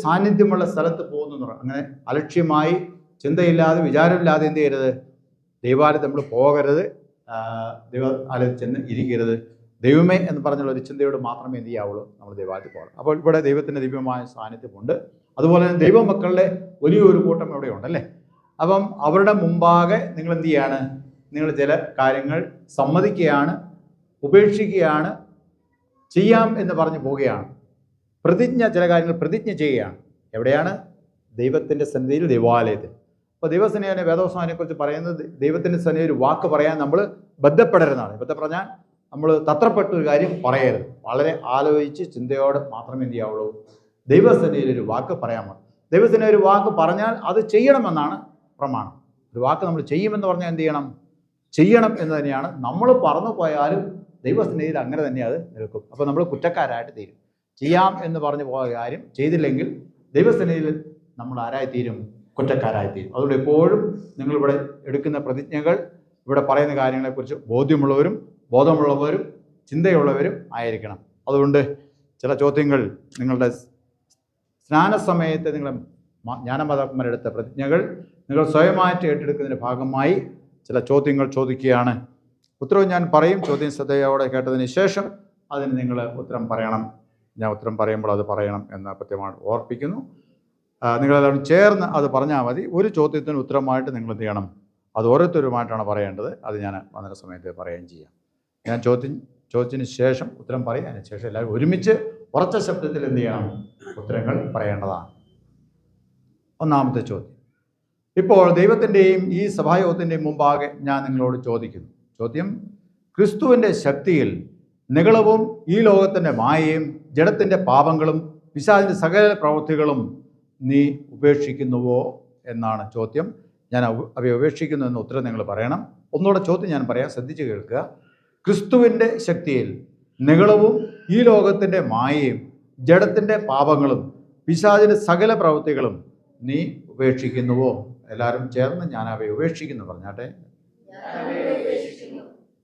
സാന്നിധ്യമുള്ള സ്ഥലത്ത് പോകുന്നു എന്ന് പറയും. അങ്ങനെ അലക്ഷ്യമായി ചിന്തയില്ലാതെ വിചാരമില്ലാതെ എന്ത് ചെയ്യരുത്? ദൈവാലയത്തിൽ നമ്മൾ പോകരുത്, ദൈവാലയത്തിൽ ചെന്ന് ഇരിക്കരുത്. ദൈവമേ എന്ന് പറഞ്ഞുള്ള ഒരു ചിന്തയോട് മാത്രമേ എന്ത് ചെയ്യാവുള്ളൂ? നമ്മൾ ദൈവാലയത്തിൽ പോകണം. അപ്പോൾ ഇവിടെ ദൈവത്തിൻ്റെ ദിവ്യമായ സാന്നിധ്യമുണ്ട്. അതുപോലെ തന്നെ ദൈവമക്കളുടെ വലിയൊരു കൂട്ടം ഇവിടെ ഉണ്ടല്ലേ. അപ്പം അവരുടെ മുമ്പാകെ നിങ്ങൾ എന്ത് ചെയ്യാണ്? നിങ്ങൾ ചില കാര്യങ്ങൾ സമ്മതിക്കുകയാണ്, ഉപേക്ഷിക്കുകയാണ്, ചെയ്യാം എന്ന് പറഞ്ഞു പോവുകയാണ്. ചില കാര്യങ്ങൾ പ്രതിജ്ഞ ചെയ്യുകയാണ്. എവിടെയാണ്? ദൈവത്തിൻ്റെ സന്നിധിയിൽ, ദൈവാലയത്തിൽ. അപ്പോൾ ദൈവസന്നിധിയെ വേദവസ്താവിനെക്കുറിച്ച് പറയുന്നത് ദൈവത്തിൻ്റെ സന്നിധിയിൽ ഒരു വാക്ക് പറയാൻ നമ്മൾ ബന്ധപ്പെടരുതെന്നാണ്. ഇപ്പോഴത്തെ പറഞ്ഞാൽ നമ്മൾ തത്രപ്പെട്ട ഒരു കാര്യം പറയരുത്. വളരെ ആലോചിച്ച് ചിന്തയോടെ മാത്രമേ എന്ത് ചെയ്യാവുള്ളൂ? ദൈവസന്നിധിയിൽ ഒരു വാക്ക് പറയാൻ പാടുള്ളൂ. ദൈവസന്നിധിയിൽ ഒരു വാക്ക് പറഞ്ഞാൽ അത് ചെയ്യണമെന്നാണ് പ്രമാണം. ഒരു വാക്ക് നമ്മൾ ചെയ്യുമെന്ന് പറഞ്ഞാൽ എന്ത് ചെയ്യണം? ചെയ്യണം എന്ന് തന്നെയാണ്. നമ്മൾ പറഞ്ഞു പോയാലും ദൈവസന്നിധിയിൽ അങ്ങനെ തന്നെ അത് നിൽക്കും. അപ്പോൾ നമ്മൾ കുറ്റക്കാരായിട്ട് തീരും. ചെയ്യാം എന്ന് പറഞ്ഞു പോയ കാര്യം ചെയ്തില്ലെങ്കിൽ ദൈവസന്നിധിയിൽ നമ്മൾ ആരായിത്തീരും? കുറ്റക്കാരായിത്തീരും. അതുകൊണ്ട് എപ്പോഴും നിങ്ങളിവിടെ എടുക്കുന്ന പ്രതിജ്ഞകൾ, ഇവിടെ പറയുന്ന കാര്യങ്ങളെക്കുറിച്ച് ബോധമുള്ളവരും ചിന്തയുള്ളവരും ആയിരിക്കണം. അതുകൊണ്ട് ചില ചോദ്യങ്ങൾ, നിങ്ങളുടെ സ്നാനസമയത്ത് നിങ്ങൾ ജ്ഞാനമാതാക്കന്മാരെടുത്ത പ്രതിജ്ഞകൾ നിങ്ങൾ സ്വയമായിട്ട് ഏറ്റെടുക്കുന്നതിൻ്റെ ഭാഗമായി ചില ചോദ്യങ്ങൾ ചോദിക്കുകയാണ്. ഉത്തരവ് ഞാൻ പറയും. ചോദ്യം ശ്രദ്ധയോടെ കേട്ടതിന് ശേഷം അതിന് നിങ്ങൾ ഉത്തരം പറയണം. ഞാൻ ഉത്തരം പറയുമ്പോൾ അത് പറയണം എന്ന് പ്രത്യേകമായി ഓർപ്പിക്കുന്നു. നിങ്ങളെല്ലാവരും ചേർന്ന് അത് പറഞ്ഞാൽ മതി. ഒരു ചോദ്യത്തിന് ഉത്തരമായിട്ട് നിങ്ങൾ എന്ത് ചെയ്യണം? അത് ഓരോരുത്തരുമായിട്ടാണ് പറയേണ്ടത്. അത് ഞാൻ വന്ന സമയത്ത് പറയുകയും ചെയ്യാം. ഞാൻ ചോദ്യത്തിന് ശേഷം ഉത്തരം പറയും. അതിന് ശേഷം എല്ലാവരും ഒരുമിച്ച് ഉറച്ച ശബ്ദത്തിൽ എന്ത് ചെയ്യണം? ഉത്തരങ്ങൾ പറയേണ്ടതാണ്. ഒന്നാമത്തെ ചോദ്യം. ഇപ്പോൾ ദൈവത്തിൻ്റെയും ഈ സഭായോഗത്തിൻ്റെയും മുമ്പാകെ ഞാൻ നിങ്ങളോട് ചോദിക്കുന്നു. ചോദ്യം: ക്രിസ്തുവിൻ്റെ ശക്തിയിൽ നിഗളവും ഈ ലോകത്തിൻ്റെ മായയും ജഡത്തിൻ്റെ പാപങ്ങളും പിശാചിൻ്റെ സകല പ്രവൃത്തികളും നീ ഉപേക്ഷിക്കുന്നുവോ എന്നാണ് ചോദ്യം. ഞാൻ അവയെ ഉപേക്ഷിക്കുന്നു എന്ന ഉത്തരം നിങ്ങൾ പറയണം. ഒന്നുകൂടെ ചോദ്യം ഞാൻ പറയാം, ശ്രദ്ധിച്ച് കേൾക്കുക. ക്രിസ്തുവിൻ്റെ ശക്തിയിൽ നിഗളവും ഈ ലോകത്തിൻ്റെ മായയും ജഡത്തിൻ്റെ പാപങ്ങളും പിശാചിൻ്റെ സകല പ്രവൃത്തികളും നീ ഉപേക്ഷിക്കുന്നുവോ? എല്ലാവരും ചേർന്ന് ഞാൻ അവയെ ഉപേക്ഷിക്കുന്നു പറഞ്ഞാട്ടെ.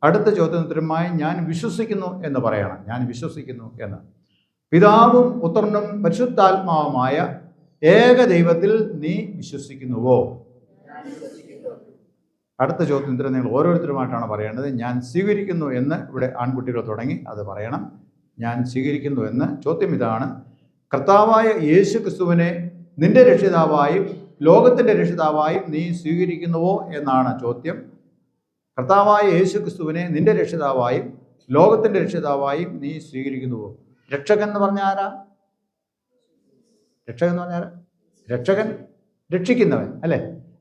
അടുത്ത ചോദ്യത്തിനുമായി ഞാൻ വിശ്വസിക്കുന്നു എന്ന് പറയണം. ഞാൻ വിശ്വസിക്കുന്നു എന്ന്. പിതാവും പുത്രനും പരിശുദ്ധാത്മാവുമായ ഏക ദൈവത്തിൽ നീ വിശ്വസിക്കുന്നുവോ? അടുത്ത ചോദ്യത്തിന് നിങ്ങൾ ഓരോരുത്തരുമായിട്ടാണ് പറയേണ്ടത്. ഞാൻ സ്വീകരിക്കുന്നു എന്ന്. ഇവിടെ ആൺകുട്ടികൾ തുടങ്ങി അത് പറയണം. ഞാൻ സ്വീകരിക്കുന്നു എന്ന്. ചോദ്യം ഇതാണ്: കർത്താവായ യേശു ക്രിസ്തുവിനെ നിന്റെ രക്ഷിതാവായും ലോകത്തിൻ്റെ രക്ഷിതാവായും നീ സ്വീകരിക്കുന്നുവോ എന്നാണ് ചോദ്യം. കർത്താവായ യേശു ക്രിസ്തുവിനെ നിന്റെ രക്ഷിതാവായും ലോകത്തിൻ്റെ രക്ഷിതാവായും നീ സ്വീകരിക്കുന്നുവോ? രക്ഷകൻ എന്ന് പറഞ്ഞ ആരാ? രക്ഷകൻ എന്ന് പറഞ്ഞാൽ രക്ഷകൻ രക്ഷിക്കുന്നവൻ അല്ലേ?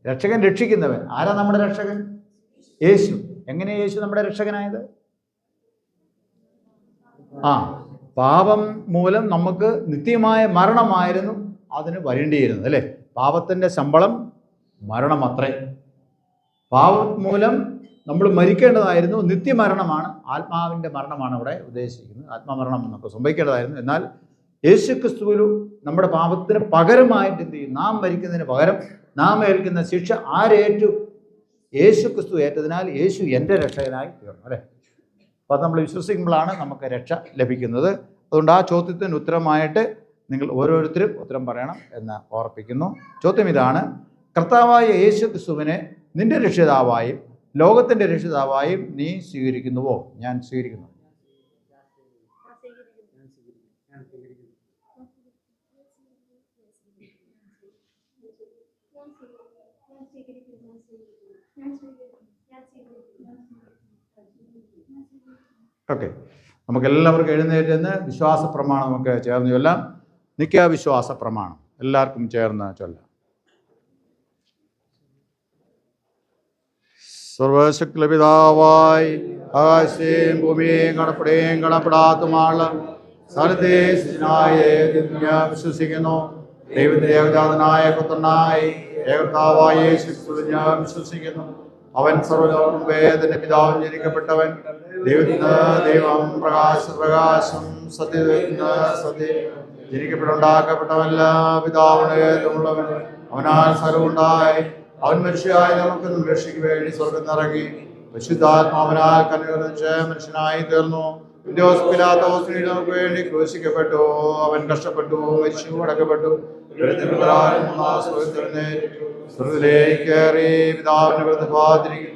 രക്ഷകൻ രക്ഷിക്കുന്നവൻ. ആരാ നമ്മുടെ രക്ഷകൻ? യേശു. എങ്ങനെയാണ് യേശു നമ്മുടെ രക്ഷകനായത്? പാപം മൂലം നമുക്ക് നിത്യമായ മരണമായിരുന്നു അതിന് വരേണ്ടിയിരുന്നത് അല്ലേ? പാപത്തിൻ്റെ ശമ്പളം മരണം അത്രേ. പാപം മൂലം നമ്മൾ മരിക്കേണ്ടതായിരുന്നു. നിത്യമരണമാണ്, ആത്മാവിൻ്റെ മരണമാണ് ഇവിടെ ഉദ്ദേശിക്കുന്നത്. ആത്മമരണം നമുക്ക് സംഭവിക്കേണ്ടതായിരുന്നു. എന്നാൽ യേശു ക്രിസ്തുവിലും നമ്മുടെ പാപത്തിന് പകരമായിട്ട് എന്ത് ചെയ്യും? നാം മരിക്കുന്നതിന് പകരം നാം ഏൽക്കുന്ന ശിക്ഷ ആരേറ്റു? യേശു ക്രിസ്തു ഏറ്റതിനാൽ യേശു എൻ്റെ രക്ഷകനായി തീർന്നു അല്ലേ? അപ്പോൾ അത് നമ്മൾ വിശ്വസിക്കുമ്പോഴാണ് നമുക്ക് രക്ഷ ലഭിക്കുന്നത്. അതുകൊണ്ട് ആ ചോദ്യത്തിന് ഉത്തരമായിട്ട് നിങ്ങൾ ഓരോരുത്തരും ഉത്തരം പറയണം എന്ന് ഓർപ്പിക്കുന്നു. ചോദ്യം ഇതാണ്: കർത്താവായ യേശു ക്രിസ്തുവിനെ നിന്റെ രക്ഷിതാവായും ലോകത്തിൻ്റെ രക്ഷിതാവായും നീ സ്വീകരിക്കുന്നുവോ? ഞാൻ സ്വീകരിക്കുന്നു. ഓക്കെ, നമുക്കെല്ലാവർക്കും എഴുന്നേറ്റ് വിശ്വാസ പ്രമാണം നമുക്ക് ചേർന്ന് ചൊല്ലാം. നിക്ക വിശ്വാസ പ്രമാണം എല്ലാവർക്കും ചേർന്ന് ചൊല്ലാം. സർവശക്തി പിതാവായി ആകാശത്തെയും ഭൂമിയെയും കടപ്പെടുകയും കടപ്പെടാത്തതുമായ വിശ്വസിക്കുന്നു. ദൈവത്തിന്റെ ഏകജാതനായ പുത്രനായി ഏകർത്താവായ യേശു ക്രിസ്തുവിൽ ഞാൻ വിശ്വസിക്കുന്നു. അവൻ സർവ്വലോകം വേദന്റെ പിതാവും ജനിക്കപ്പെട്ടവൻ, ദൈവത്തിന് ദൈവം, പ്രകാശം സത്യത്തിന് സത്യം, ജനിക്കപ്പെട്ടുണ്ടാക്കപ്പെട്ടവല്ല, പിതാവിനുള്ളവൻ, അവനാൽ സർവ്വമുണ്ടായി. അവൻ മനുഷ്യരായി നമുക്ക് രക്ഷയ്ക്ക് വേണ്ടി സ്വർഗം നിറങ്ങി പരിശുദ്ധാത്മാവിനാൽ കനികർന്നിച്ച് മനുഷ്യനായി തീർന്നു. പിലാത്തോസിന് നമുക്ക് വേണ്ടി ക്രൂശിക്കപ്പെട്ടു. അവൻ കഷ്ടപ്പെട്ടു, മരിച്ചു, അടക്കപ്പെട്ടു, സ്വർഗ്ഗത്തിലേക്കേറി പിതാവിന്റെ പ്രതിഭാതിരിക്കും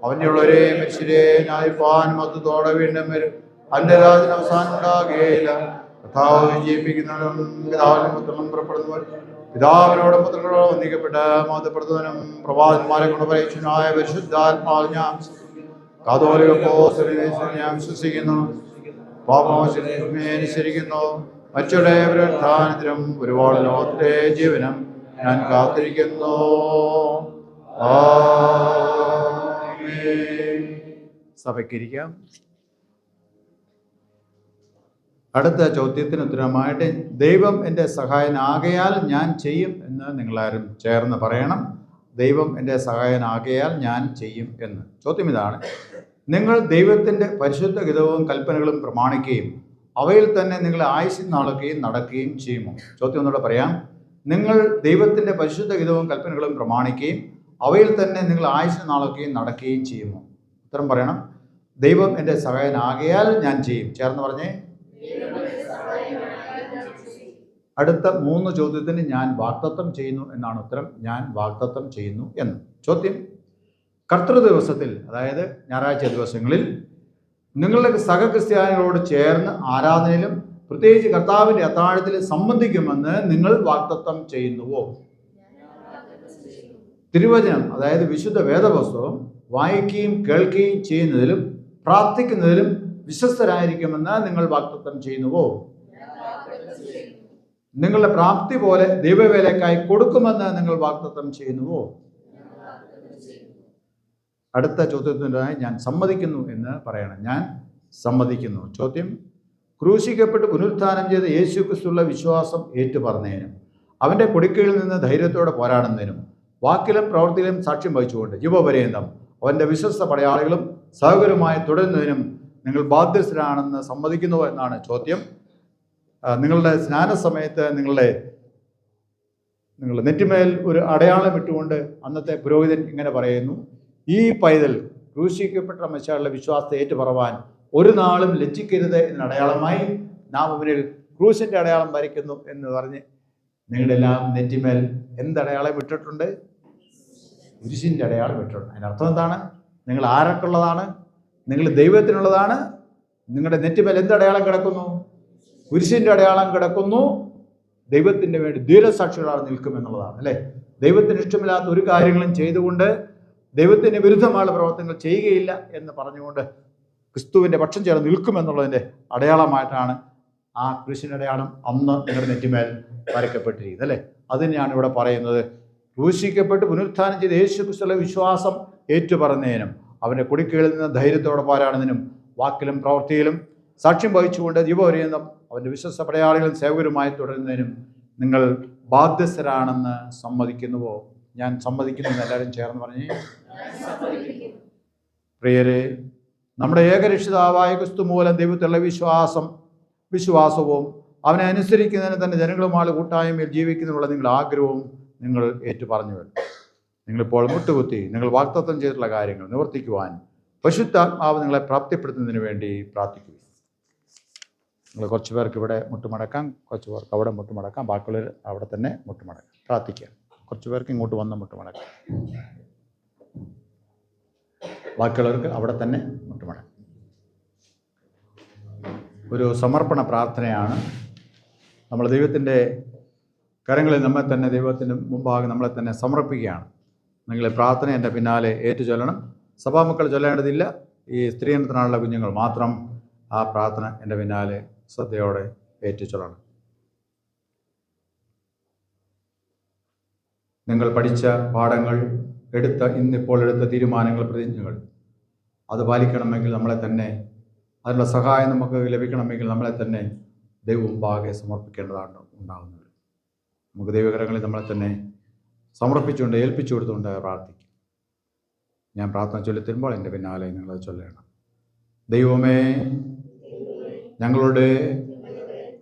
അവനുള്ളവരെ മനുഷ്യരെ ന്യായപ്പാൻ മൊത്തത്തോടെ വീണ്ടും വരും. അവന്റെ രാജന് അവസാനം ഉണ്ടാകുകയില്ല. കർത്താവ് വിജയിപ്പിക്കുന്നവനും പിതാവിനും പുത്രനും പുറപ്പെടുന്നവരും പിതാവിനോടും പുത്രനോടും ഒന്നിക്കപ്പെട്ട് മഹത്വപ്പെടുത്തുന്നവനും പ്രവാചകന്മാരെ കൊണ്ട് പരീക്ഷനായ പരിശുദ്ധാത്മാവ് ഞാൻ ഞാൻ വിശ്വസിക്കുന്നു. പാപമോചിക്കുന്നു. മറ്റുടെ പുനരുത്ഥാനത്തിനും ഒരുപാട് ലോകത്തെ ജീവനം ഞാൻ കാത്തിരിക്കുന്നു. സഭയ്ക്കിരിക്കാം. അടുത്ത ചോദ്യത്തിന് ഉത്തരമായിട്ട് ദൈവം എൻ്റെ സഹായനാകയാൽ ഞാൻ ചെയ്യും എന്ന് നിങ്ങളാരും ചേർന്ന് പറയണം. ദൈവം എൻ്റെ സഹായനാകയാൽ ഞാൻ ചെയ്യും എന്ന്. ചോദ്യം ഇതാണ്: നിങ്ങൾ ദൈവത്തിൻ്റെ പരിശുദ്ധ ഹിതവും കൽപ്പനകളും പ്രമാണിക്കുകയും അവയിൽ തന്നെ നിങ്ങളെ ആയുസ്സിൽ നാളുകയും നടക്കുകയും ചെയ്യുമോ? ചോദ്യം ഒന്നുകൂടെ പറയാം. നിങ്ങൾ ദൈവത്തിൻ്റെ പരിശുദ്ധ ഹിതവും കൽപ്പനകളും പ്രമാണിക്കുകയും അവയിൽ തന്നെ നിങ്ങൾ ആയുസ്സിൽ നാളുകയും നടക്കുകയും ചെയ്യുമോ? ഉത്തരം പറയണം. ദൈവം എൻ്റെ സഹായനാകയാൽ ഞാൻ ചെയ്യും. ചേർന്ന് പറഞ്ഞേ. അടുത്ത 3 ചോദ്യത്തിന് ഞാൻ വാഗ്ദത്തം ചെയ്യുന്നു എന്നാണ് ഉത്തരം. ഞാൻ വാഗ്ദത്തം ചെയ്യുന്നു എന്ന്. ചോദ്യം: കർത്തൃ ദിവസത്തിൽ, അതായത് ഞായറാഴ്ച ദിവസങ്ങളിൽ നിങ്ങളുടെ സഹക്രിസ്ത്യാനികളോട് ചേർന്ന് ആരാധനയിലും പ്രത്യേകിച്ച് കർത്താവിൻ്റെ അത്താഴത്തിൽ സംബന്ധിക്കുമെന്ന് നിങ്ങൾ വാഗ്ദത്തം ചെയ്യുന്നുവോ? തിരുവചനം, അതായത് വിശുദ്ധ വേദപുസ്തകം വായിക്കുകയും കേൾക്കുകയും ചെയ്യുന്നതിലും പ്രാർത്ഥിക്കുന്നതിലും വിശ്വസ്തരായിരിക്കുമെന്ന് നിങ്ങൾ വാഗ്ദത്തം ചെയ്യുന്നുവോ? നിങ്ങളുടെ പ്രാപ്തി പോലെ ദൈവവേലയ്ക്കായി കൊടുക്കുമെന്ന് നിങ്ങൾ വാഗ്ദത്തം ചെയ്യുന്നുവോ? അടുത്ത ചോദ്യത്തിനായി ഞാൻ സമ്മതിക്കുന്നു എന്ന് പറയണം. ഞാൻ സമ്മതിക്കുന്നു. ചോദ്യം: ക്രൂശിക്കപ്പെട്ട് പുനരുത്ഥാനം ചെയ്ത യേശു ക്രിസ്തുള്ള വിശ്വാസം ഏറ്റുപറഞ്ഞതിനും അവൻ്റെ കൊടുക്കയിൽ നിന്ന് ധൈര്യത്തോടെ പോരാടുന്നതിനും വാക്കിലും പ്രവൃത്തിയിലും സാക്ഷ്യം വഹിച്ചുകൊണ്ട് ജീവപര്യന്തം അവൻ്റെ വിശ്വസ്ത പടയാളികളും സഹകരമായി തുടരുന്നതിനും നിങ്ങൾ ബാധ്യസ്ഥരാണെന്ന് സമ്മതിക്കുന്നു എന്നാണ് ചോദ്യം. നിങ്ങളുടെ സ്നാനസമയത്ത് നിങ്ങളുടെ നെറ്റിമേൽ ഒരു അടയാളം ഇട്ടുകൊണ്ട് അന്നത്തെ പുരോഹിതൻ ഇങ്ങനെ പറയുന്നു: ഈ പൈതൽ ക്രൂശിക്കപ്പെട്ട മെശിഹായുള്ള വിശ്വാസത്തെ ഏറ്റുപറവാൻ ഒരു നാളും ലജ്ജിക്കരുത് എന്നടയാളമായി നാം അവനിൽ ക്രൂശിൻ്റെ അടയാളം വരയ്ക്കുന്നു എന്ന് പറഞ്ഞ് നിങ്ങളുടെ എല്ലാം നെറ്റിമേൽ എന്തടയാളം ഇട്ടിട്ടുണ്ട്? കുരിശിൻ്റെ അടയാളം ഇട്ടിട്ടുണ്ട്. അതിനർത്ഥം എന്താണ്? നിങ്ങൾ ആരൊക്കെയുള്ളതാണ്? നിങ്ങൾ ദൈവത്തിനുള്ളതാണ്. നിങ്ങളുടെ നെറ്റിമേൽ എന്തടയാളം കിടക്കുന്നു? കുരിശിൻ്റെ അടയാളം കിടക്കുന്നു. ദൈവത്തിൻ്റെ വേണ്ടി ധീരസാക്ഷികളാണ് നിൽക്കുമെന്നുള്ളതാണ്, അല്ലേ? ദൈവത്തിന് ഇഷ്ടമില്ലാത്ത ഒരു കാര്യങ്ങളും ചെയ്തുകൊണ്ട് ദൈവത്തിന് വിരുദ്ധമായ പ്രവർത്തനങ്ങൾ ചെയ്യുകയില്ല എന്ന് പറഞ്ഞുകൊണ്ട് ക്രിസ്തുവിൻ്റെ പക്ഷം ചേർന്ന് നിൽക്കുമെന്നുള്ളതിൻ്റെ അടയാളമായിട്ടാണ് ആ കുരിശിൻ്റെ അടയാളം അന്ന് നിങ്ങളുടെ നെറ്റിമേൽ വരയ്ക്കപ്പെട്ടിരിക്കുന്നത്, അല്ലേ? അതിനെയാണ് ഇവിടെ പറയുന്നത്. ക്രൂശിക്കപ്പെട്ട് പുനരുത്ഥാനം ചെയ്ത് യേശു ക്രിസ്തുവിലെ വിശ്വാസം ഏറ്റുപറഞ്ഞതിനും അവൻ്റെ കുടിക്കീഴിൽ നിന്ന് ധൈര്യത്തോടെ പോരാടുന്നതിനും വാക്കിലും പ്രവൃത്തിയിലും സാക്ഷ്യം വഹിച്ചുകൊണ്ട് ജീവപര്യന്തം അവൻ്റെ വിശ്വസ്ത പടയാളികളും സേവകരുമായി തുടരുന്നതിനും നിങ്ങൾ ബാധ്യസ്ഥരാണെന്ന് സമ്മതിക്കുന്നുവോ? ഞാൻ സമ്മതിക്കുന്നു എന്ന് എല്ലാവരും ചേർന്ന് പറഞ്ഞേ. പ്രിയരെ, നമ്മുടെ ഏകരക്ഷിതാവായ ക്രിസ്തു മൂലം ദൈവത്തിലുള്ള വിശ്വാസവും അവനെ അനുസരിക്കുന്നതിന് തന്നെ ജനങ്ങളുമായി കൂട്ടായ്മയിൽ ജീവിക്കുന്നതിനുള്ള നിങ്ങളുടെ ആഗ്രഹവും നിങ്ങൾ ഏറ്റുപറഞ്ഞു വരും. നിങ്ങളിപ്പോൾ മുട്ടുകുത്തി നിങ്ങൾ വാഗ്ദത്തം ചെയ്തിട്ടുള്ള കാര്യങ്ങൾ നിവർത്തിക്കുവാൻ പരിശുദ്ധാത്മാവ് നിങ്ങളെ പ്രാപ്തിപ്പെടുത്തുന്നതിന് വേണ്ടി പ്രാർത്ഥിക്കുക. നിങ്ങൾ കുറച്ച് പേർക്ക് ഇവിടെ മുട്ടുമടക്കാം, കുറച്ച് പേർക്ക് അവിടെ മുട്ടുമടക്കാം, ബാക്കിയുള്ളവർ അവിടെ തന്നെ മുട്ടുമടക്കാം. പ്രാർത്ഥിക്കുക. കുറച്ച് പേർക്ക് ഇങ്ങോട്ട് വന്ന് മുട്ടുമടക്കാം, ബാക്കിയുള്ളവർക്ക് അവിടെ തന്നെ മുട്ടുമടക്കാം. ഒരു സമർപ്പണ പ്രാർത്ഥനയാണ്. നമ്മൾ ദൈവത്തിൻ്റെ കരങ്ങളിൽ നമ്മെ തന്നെ ദൈവത്തിന് മുമ്പാകെ നമ്മളെ തന്നെ സമർപ്പിക്കുകയാണ്. നിങ്ങളെ പ്രാർത്ഥന എൻ്റെ പിന്നാലെ ഏറ്റുചൊല്ലണം. സഭാമക്കൾ ചൊല്ലേണ്ടതില്ല. ഈ സ്ത്രീയനത്തിനായുള്ള കുഞ്ഞുങ്ങൾ മാത്രം ആ പ്രാർത്ഥന എൻ്റെ പിന്നാലെ ശ്രദ്ധയോടെ ഏറ്റുചൊല്ലണം. നിങ്ങൾ പഠിച്ച പാഠങ്ങൾ, ഇന്നിപ്പോൾ എടുത്ത തീരുമാനങ്ങൾ, പ്രതിജ്ഞകൾ അത് പാലിക്കണമെങ്കിൽ നമ്മളെ തന്നെ, അതിനുള്ള സഹായം നമുക്ക് ലഭിക്കണമെങ്കിൽ നമ്മളെ തന്നെ ദൈവമുമ്പാകെ സമർപ്പിക്കേണ്ടതാണ് ഉണ്ടാകുന്നത്. നമുക്ക് ദൈവകരങ്ങളിൽ നമ്മളെ തന്നെ സമർപ്പിച്ചുകൊണ്ട് ഏൽപ്പിച്ചു കൊടുത്തുകൊണ്ട് പ്രാർത്ഥിക്കും. ഞാൻ പ്രാർത്ഥന ചൊല്ലിത്തരുമ്പോൾ എൻ്റെ പിന്നാലെ നിങ്ങളത് ചൊല്ലണം. ദൈവമേ, ഞങ്ങളുടെ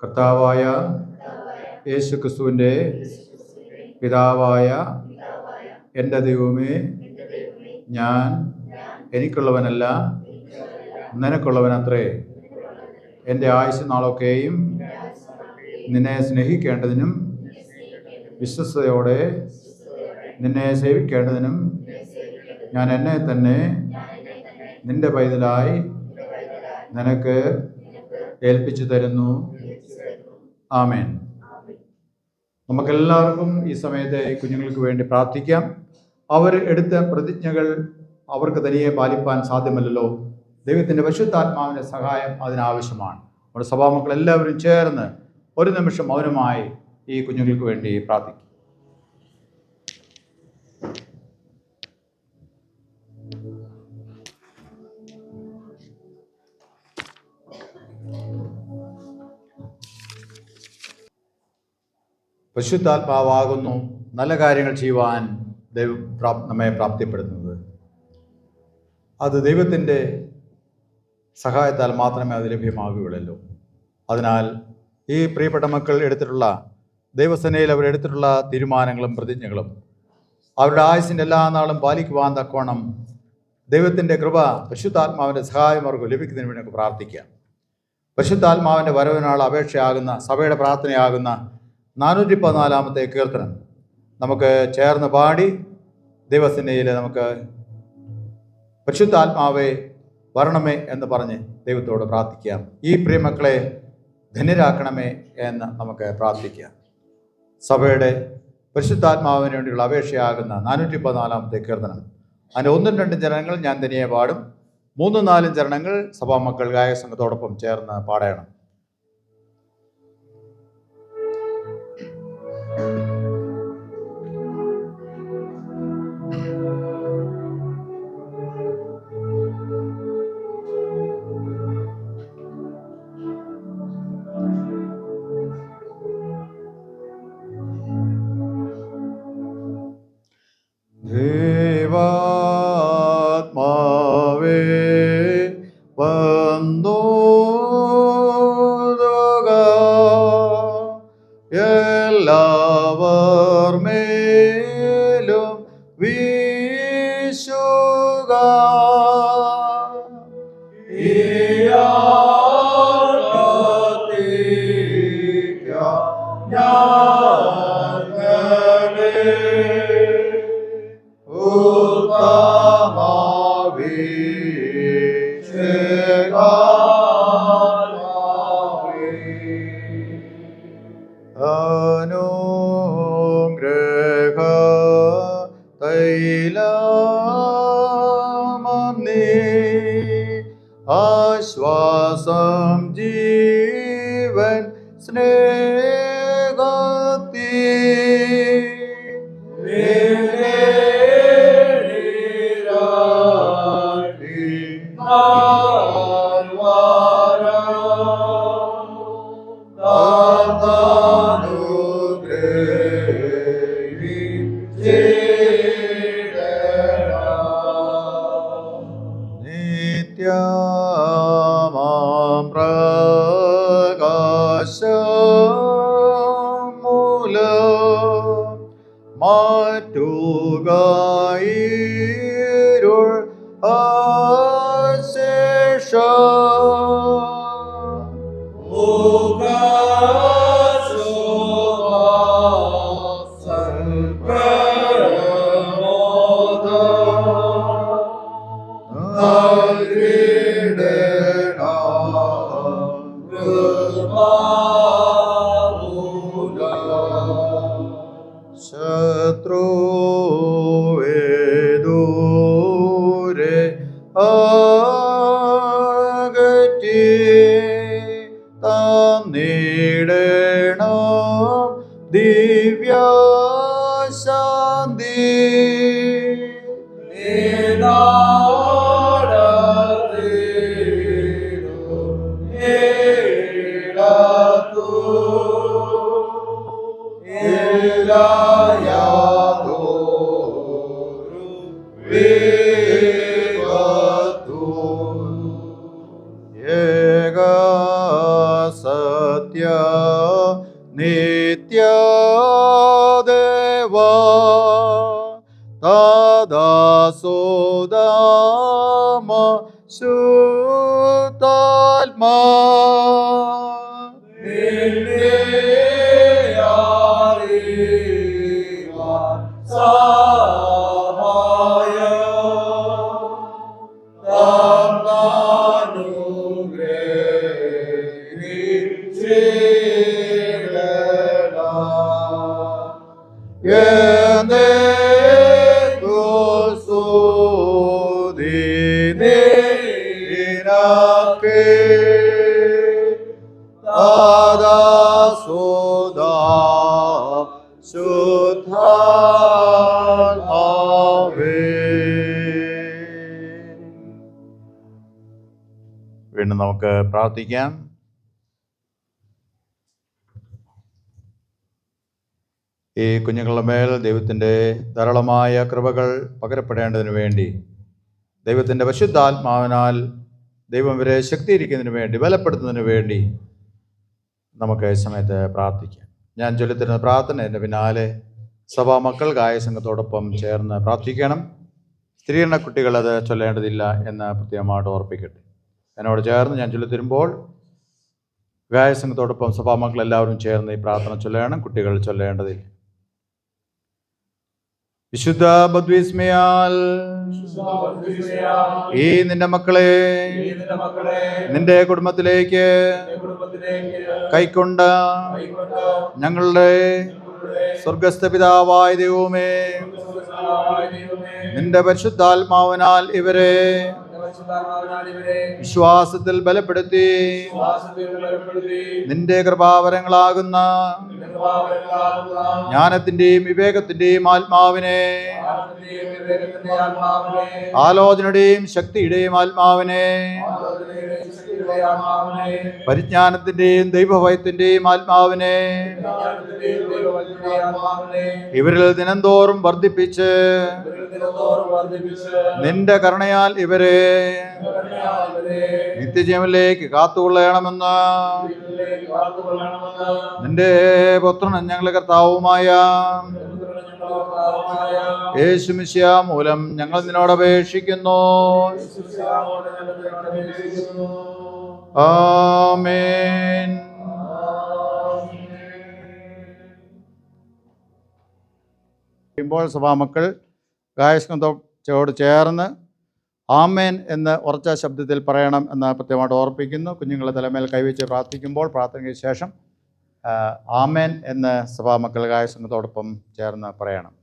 കർത്താവായ യേശു ക്രിസ്തുവിൻ്റെ പിതാവായ എൻ്റെ ദൈവമേ, ഞാൻ എനിക്കുള്ളവനല്ല നിനക്കുള്ളവനത്രേ. എൻ്റെ ആയുസ് നാളൊക്കെയും നിന്നെ സ്നേഹിക്കേണ്ടതിനും വിശ്വസ്തയോടെ നിന്നെ സേവിക്കേണ്ടതിനും ഞാൻ എന്നെ തന്നെ നിന്റെ പൈതലായി നിനക്ക് ഏൽപ്പിച്ചു തരുന്നു. ആമേൻ. നമുക്കെല്ലാവർക്കും ഈ സമയത്ത് ഈ കുഞ്ഞുങ്ങൾക്ക് വേണ്ടി പ്രാർത്ഥിക്കാം. അവർ എടുത്ത പ്രതിജ്ഞകൾ അവർക്ക് തനിയെ പാലിപ്പാൻ സാധ്യമല്ലല്ലോ. ദൈവത്തിൻ്റെ പരിശുദ്ധാത്മാവിൻ്റെ സഹായം അതിനാവശ്യമാണ്. നമ്മുടെ സഭാമക്കൾ എല്ലാവരും ചേർന്ന് ഒരു നിമിഷം മൗനമായി ഈ കുഞ്ഞുങ്ങൾക്ക് വേണ്ടി പ്രാർത്ഥിക്കും. പരിശുദ്ധാത്മാവാകുന്നു നല്ല കാര്യങ്ങൾ ചെയ്യുവാൻ ദൈവം നമ്മെ പ്രാപ്തിപ്പെടുത്തുന്നത്. അത് ദൈവത്തിൻ്റെ സഹായത്താൽ മാത്രമേ അത് ലഭ്യമാകുകയുള്ളൂ. അതിനാൽ ഈ പ്രിയപ്പെട്ട മക്കൾ എടുത്തിട്ടുള്ള ദൈവസേനയിൽ അവരെടുത്തിട്ടുള്ള തീരുമാനങ്ങളും പ്രതിജ്ഞകളും അവരുടെ ആയുസ്സിൻ്റെ എല്ലാ നാളും പാലിക്കുവാൻ തക്കോണം ദൈവത്തിൻ്റെ കൃപ, പരിശുദ്ധാത്മാവിൻ്റെ സഹായം അവർക്ക് ലഭിക്കുന്നതിന് വേണ്ടി നമുക്ക് പ്രാർത്ഥിക്കാം. പരിശുദ്ധാത്മാവിൻ്റെ വരവിനുള്ള അപേക്ഷയാകുന്ന സഭയുടെ പ്രാർത്ഥനയാകുന്ന 414 കീർത്തനം നമുക്ക് ചേർന്ന് പാടി ദൈവസേനയിൽ നമുക്ക് പരിശുദ്ധാത്മാവെ വരണമേ എന്ന് പറഞ്ഞ് ദൈവത്തോട് പ്രാർത്ഥിക്കാം. ഈ പ്രിയമക്കളെ ധന്യരാക്കണമേ എന്ന് നമുക്ക് പ്രാർത്ഥിക്കാം. സഭയുടെ പരിശുദ്ധാത്മാവിന് വേണ്ടിയുള്ള അപേക്ഷയാകുന്ന 414 കീർത്തനം. അതിൻ്റെ 1-2 ചരണങ്ങൾ ഞാൻ തനിയെ പാടും. 3-4 ചരണങ്ങൾ സഭാമക്കൾ ഗായക സംഘത്തോടൊപ്പം ചേർന്ന് പാടണം. ദേവാത്മാവേ വന്നോതുക, എല്ലാവർ മേലും വീശുക. ആശ്വാസം ജീവൻ സ്നേഹത്തി മാറ്റുകയിരുൾ അശേഷ ശത്രുവേദൂരെ അകറ്റി തന്നിടണം ദിവ്യശാന്തി. സത്യ നിത്യദേവ തദാസോദാമ ശുദ്ധാത്മാ നിന്നെ അറിയാം വീണ്ടും നമുക്ക് പ്രാർത്ഥിക്കാം. ഈ കുഞ്ഞുങ്ങളുടെ മേൽ ദൈവത്തിൻ്റെ ധാരാളമായ കൃപകൾ പകരപ്പെടേണ്ടതിന് വേണ്ടി ദൈവത്തിൻ്റെ പരിശുദ്ധാത്മാവിനാൽ ദൈവം ഇവരെ ശക്തീകരിക്കുന്നതിന് വേണ്ടി, ബലപ്പെടുത്തുന്നതിന് വേണ്ടി നമുക്ക് ഈ സമയത്ത് പ്രാർത്ഥിക്കാം. ഞാൻ ചൊല്ലിത്തരുന്ന പ്രാർത്ഥന എൻ്റെ പിന്നാലെ സഭാമക്കൾ ഗായസംഘത്തോടൊപ്പം ചേർന്ന് പ്രാർത്ഥിക്കണം. സ്ത്രീകളുടെ കുട്ടികൾ അത് ചൊല്ലേണ്ടതില്ല എന്ന് പ്രത്യേകമായിട്ട് ഓർപ്പിക്കട്ടെ. എന്നോട് ചേർന്ന് ഞാൻ ചൊല്ലിത്തരുമ്പോൾ ഗായസംഘത്തോടൊപ്പം സഭാമക്കൾ എല്ലാവരും ചേർന്ന് ഈ പ്രാർത്ഥന ചൊല്ലണം. കുട്ടികൾ ചൊല്ലേണ്ടതില്ല. വിശുദ്ധ ബദ്വിസ്മയാൽ ഈ നിന്റെ മക്കളെ നിന്റെ കുടുംബത്തിലേക്ക് കൈക്കൊണ്ട് ഞങ്ങളുടെ സ്വർഗസ്ഥ പിതാവായ ദൈവമേ, നിന്റെ പരിശുദ്ധാത്മാവിനാൽ ഇവരെ വിശ്വാസത്തിൽ ബലപ്പെടുത്തി നിന്റെ കൃപാവരങ്ങളാകുന്ന ജ്ഞാനത്തിന്റെയും വിവേകത്തിന്റെയും ആത്മാവിനെ, ആലോചനയുടെയും ശക്തിയുടെയും ആത്മാവിനെ, പരിജ്ഞാനത്തിന്റെയും ദൈവഭയത്തിന്റെയും ആത്മാവിനെ ഇവരിൽ ദിനംതോറും വർദ്ധിപ്പിച്ച് നിന്റെ കരുണയാൽ ഇവരെ നിത്യജീവനിലേക്ക് കാത്തുകൊള്ളണമെന്ന് നിന്റെ പുത്രനും ഞങ്ങളുടെ കർത്താവുമായ യേശു മിശിഹ മൂലം ഞങ്ങൾ നിന്നോട് അപേക്ഷിക്കുന്നു. ആമേൻ. സഭാമക്കൾ ഗായകത്തോട് ചേർന്ന് ആമേൻ എന്ന് ഉറച്ച ശബ്ദത്തിൽ പറയണം എന്ന് പ്രത്യേകമായിട്ട് ഓർപ്പിക്കുന്നു. കുഞ്ഞുങ്ങളെ തലമേൽ കൈവച്ച് പ്രാർത്ഥിക്കുമ്പോൾ പ്രാർത്ഥനയ്ക്ക് ശേഷം ആമേൻ എന്ന് സഭാമക്കൾ ഗായകത്തോടൊപ്പം ചേർന്ന് പറയണം.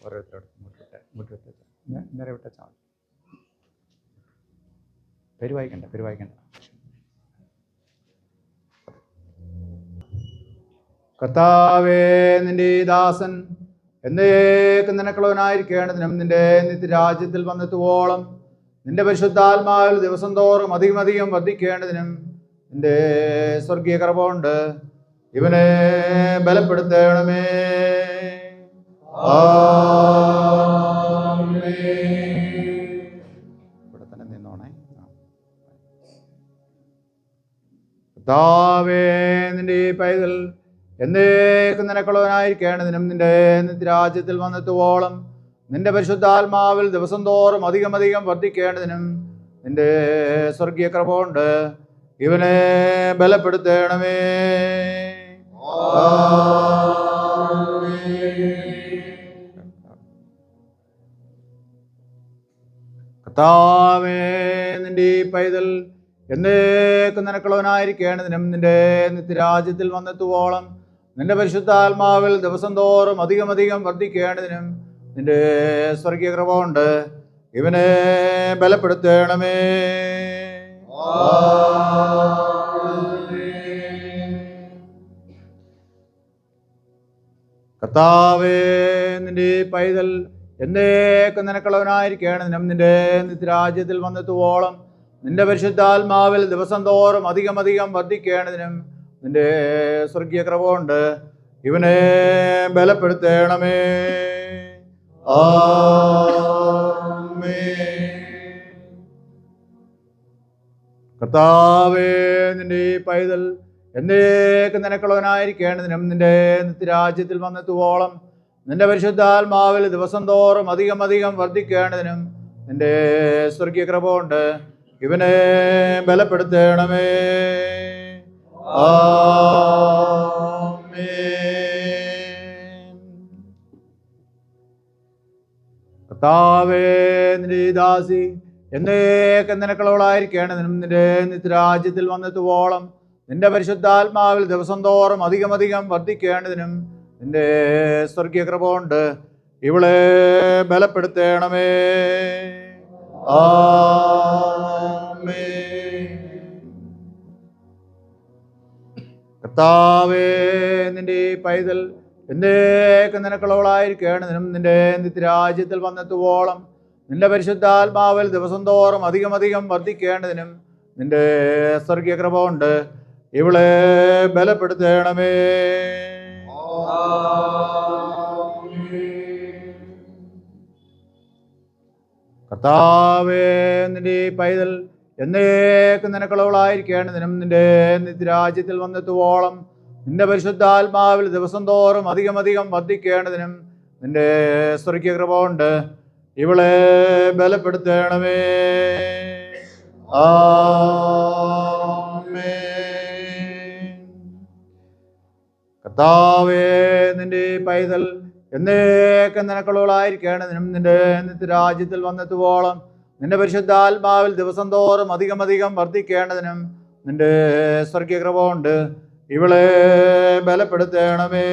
ഓരോരുത്തരോട് നേരെ വിട്ടാൽ പേര് വായിക്കണ്ട. കർത്താവേ, നിന്റെ ദാസൻ എന്നേക്കും നിനക്കുള്ളവനായിരിക്കേണ്ടതിനും നിന്റെ നിത്യരാജ്യത്തിൽ വന്നെത്തുവോളം നിന്റെ പരിശുദ്ധാത്മാവിൽ ദിവസം തോറും അധികം വർദ്ധിക്കേണ്ടതിനും നിന്റെ സ്വർഗീയ കൃപ കൊണ്ട് ഇവനെ ബലപ്പെടുത്തണമേ. ഇവിടെ തന്നെ നിന്നോണേ. കർത്താവേ, നിന്റെ ഈ പൈതൽ എന്നേക്കും നിനക്കുള്ളവനായിരിക്കേണ്ടതിനും നിന്റെ നിത്യരാജ്യത്തിൽ വന്നെത്തുവോളം നിന്റെ പരിശുദ്ധാത്മാവിൽ ദിവസം തോറും അധികം വർദ്ധിക്കേണ്ടതിനും നിന്റെ സ്വർഗീയ കൃപ കൊണ്ട് ഇവനെ ബലപ്പെടുത്തണമേ. കർത്താവേ, നിന്റെ ഈ പൈതൽ എന്നേക്കും നിനക്കുള്ളവനായിരിക്കേണ്ടതിനും നിന്റെ നിത്യരാജ്യത്തിൽ വന്നെത്തുവോളം നിന്റെ പരിശുദ്ധാത്മാവിൽ ദിവസം തോറും അധികം വർദ്ധിക്കേണ്ടതിനും നിന്റെ സ്വർഗീയ കൃപ കൊണ്ട് ഇവനെ ബലപ്പെടുത്തണമേ. കർത്താവേ, നിന്റെ പൈതൽ എന്നേക്കും നിനക്കുള്ളവനായിരിക്കേണ്ടതിനും നിന്റെ നിത്യരാജ്യത്തിൽ വന്നെത്തുവോളം നിന്റെ പരിശുദ്ധാത്മാവിൽ ദിവസം തോറും അധികം വർദ്ധിക്കേണ്ടതിനും നിന്റെ സ്വർഗീയ കൃപ കൊണ്ട് ഇവനെ ബലപ്പെടുത്തണമേ. കർത്താവേ, നിന്റെ പൈതൽ എന്നേക്കും നിനക്കുള്ളവനായിരിക്കേണ്ടതിനും നിന്റെ നിത്യരാജ്യത്തിൽ വന്നെത്തുവോളം നിന്റെ പരിശുദ്ധാത്മാവിൽ ദിവസം തോറും അധികം വർദ്ധിക്കേണ്ടതിനും നിന്റെ സ്വർഗീയ കൃപ കൊണ്ട് ഇവനെ ബലപ്പെടുത്തണമേ. കർത്താവേ, നിന്റെ ഈ ദാസി എന്നേക്കും നിനക്കുള്ളവളായിരിക്കേണ്ടതിനും നിന്റെ നിത്യരാജ്യത്തിൽ വന്നെത്തുവോളം നിന്റെ പരിശുദ്ധാത്മാവിൽ ദിവസം തോറും അധികമധികം വർദ്ധിക്കേണ്ടതിനും നിന്റെ സ്വർഗീയ കൃപ കൊണ്ട് ഇവളെ ബലപ്പെടുത്തേണമേ. ആമേൻ. കർത്താവേ, നിന്റെ ഈ പൈതൽ എന്നേക്കും നിനക്കുള്ളവളായിരിക്കേണ്ടതിനും നിന്റെ നിത്യരാജ്യത്തിൽ വന്നെത്തുവോളം നിന്റെ പരിശുദ്ധാത്മാവിൽ ദിവസം തോറും അധികമധികം വർദ്ധിക്കേണ്ടതിനും നിന്റെ സ്വർഗീയ കൃപ കൊണ്ട് ഇവളെ ബലപ്പെടുത്തേണമേ. കർത്താവേ, നിന്റെ ഈ പൈതൽ എന്നേക്കും നിനക്കുള്ളവളായിരിക്കേണ്ടതിനും നിന്റെ നിത്യരാജ്യത്തിൽ വന്നെത്തുവോളം നിന്റെ പരിശുദ്ധാത്മാവിൽ ദിവസം തോറും അധികമധികം വർദ്ധിക്കേണ്ടതിനും നിന്റെ സ്വർഗീയ കൃപ കൊണ്ട് ഇവളെ ബലപ്പെടുത്തേണമേ. ആമേൻ. കർത്താവേ, നിന്റെ പൈതൽ എന്നേക്കും നിനക്കുള്ളവളായിരിക്കേണ്ടതിനും നിന്റെ നിത്യരാജ്യത്തിൽ വന്നെത്തുവോളം നിന്റെ പരിശുദ്ധാത്മാവിൽ ദിവസം തോറും അധികമധികം വർദ്ധിക്കേണ്ടതിനും നിന്റെ സ്വർഗീയ കൃപ കൊണ്ട് ഇവളെ ബലപ്പെടുത്തേണമേ.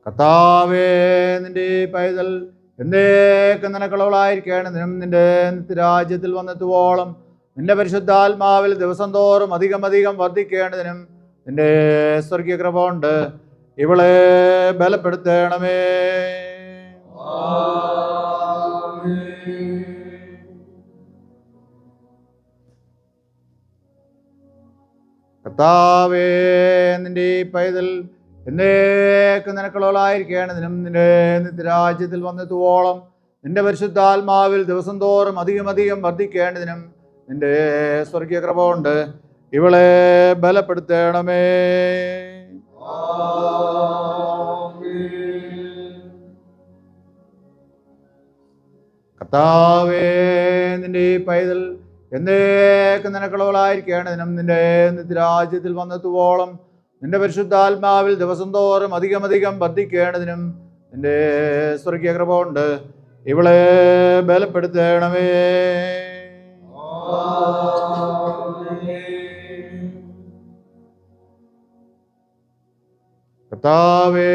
കർത്താവേ, നിന്റെ പൈതൽ എന്നേക്കും നിനക്കുള്ളവളായിരിക്കേണ്ടതിനും നിന്റെ നിത്യരാജ്യത്തിൽ വന്നെത്തുവോളം നിന്റെ പരിശുദ്ധാത്മാവിൽ ദിവസം തോറും അധികമധികം വർദ്ധിക്കേണ്ടതിനും നിന്റെ സ്വർഗീയ കൃപ കൊണ്ട് ഇവളെ ബലപ്പെടുത്തേണമേ. കർത്താവേ, നിന്റെ പൈതൽ എന്നേക്കും നിനക്കുള്ളവളായിരിക്കേണ്ടതിനും നിന്റെ നിത്യരാജ്യത്തിൽ വന്നെത്തുവോളം നിന്റെ പരിശുദ്ധാത്മാവിൽ ദിവസം തോറും അധികമധികം വർദ്ധിക്കേണ്ടതിനും നിന്റെ സ്വർഗീയ കൃപ കൊണ്ട് ഇവളെ ബലപ്പെടുത്തേണമേ. കർത്താവേ, നിന്റെ പൈതൽ എന്നേക്കും നിനക്കുള്ളവളായിരിക്കേണ്ടതിനും നിന്റെ നിത്യരാജ്യത്തിൽ വന്നെത്തുവോളം നിന്റെ പരിശുദ്ധാത്മാവിൽ ദിവസം തോറും അധികമധികം വർദ്ധിക്കേണ്ടതിനും നിന്റെ സ്വർഗീയ കൃപ കൊണ്ട് ഇവളെ ബലപ്പെടുത്തേണമേ. കർത്താവേ,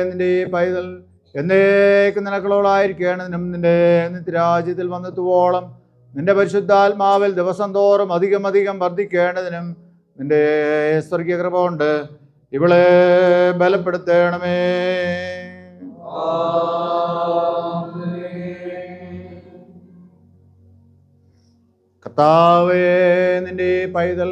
നിന്റെ പൈതൽ എന്നേക്കും നിനക്കുള്ളവളായിരിക്കേണ്ടതിനും നിന്റെ നിത്യരാജ്യത്തിൽ വന്നെത്തുവോളം നിന്റെ പരിശുദ്ധാത്മാവിൽ ദിവസം തോറും അധികമധികം വർദ്ധിക്കേണ്ടതിനും നിന്റെ സ്വർഗീയ കൃപ കൊണ്ട് ഇവളെ ബലപ്പെടുത്തേണമേ. കർത്താവേ, നിന്റെ പൈതൽ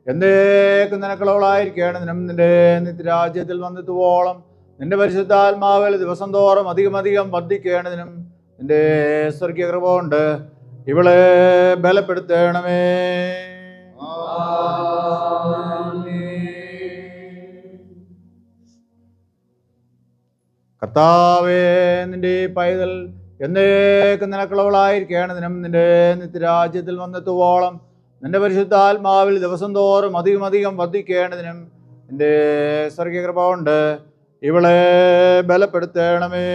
എന്നേക്കും നിനക്കുള്ളവളായിരിക്കേണ്ടതിനും നിന്റെ നിത്യരാജ്യത്തിൽ വന്നെത്തുവോളം നിന്റെ പരിശുദ്ധാത്മാവിൽ ദിവസം തോറും അധികമധികം വർദ്ധിക്കേണ്ടതിനും നിന്റെ സ്വർഗീയ കൃപ കൊണ്ട് ഇവളെ ബലപ്പെടുത്തേണമേ. കർത്താവേ, നിന്റെ പൈതൽ എന്നേക്കും നിനക്കുള്ളവളായിരിക്കേണ്ടതിനും നിന്റെ നിത്യരാജ്യത്തിൽ വന്നെത്തുവോളം നിന്റെ പരിശുദ്ധാത്മാവിൽ ദിവസം തോറും അധികമധികം വർദ്ധിക്കേണ്ടതിനും നിന്റെ സ്വർഗീയ കൃപ കൊണ്ട് ഇവളെ ബലപ്പെടുത്തേണമേ.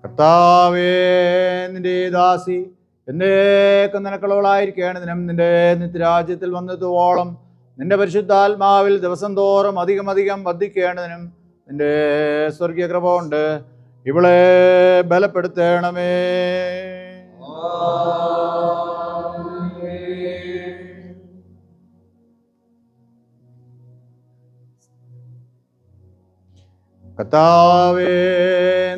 കർത്താവേ, നിന്റെ ദാസി എന്നേക്കും നിനക്കുള്ളവളായിരിക്കേണ്ടതിനും നിന്റെ നിത്യരാജ്യത്തിൽ വന്നെത്തുവോളം നിന്റെ പരിശുദ്ധാത്മാവിൽ ദിവസം തോറും അധികമധികം വർദ്ധിക്കേണ്ടതിനും നിന്റെ സ്വർഗീയ കൃപ കൊണ്ട് ഇവളെ ബലപ്പെടുത്തേണമേ. കർത്താവേ,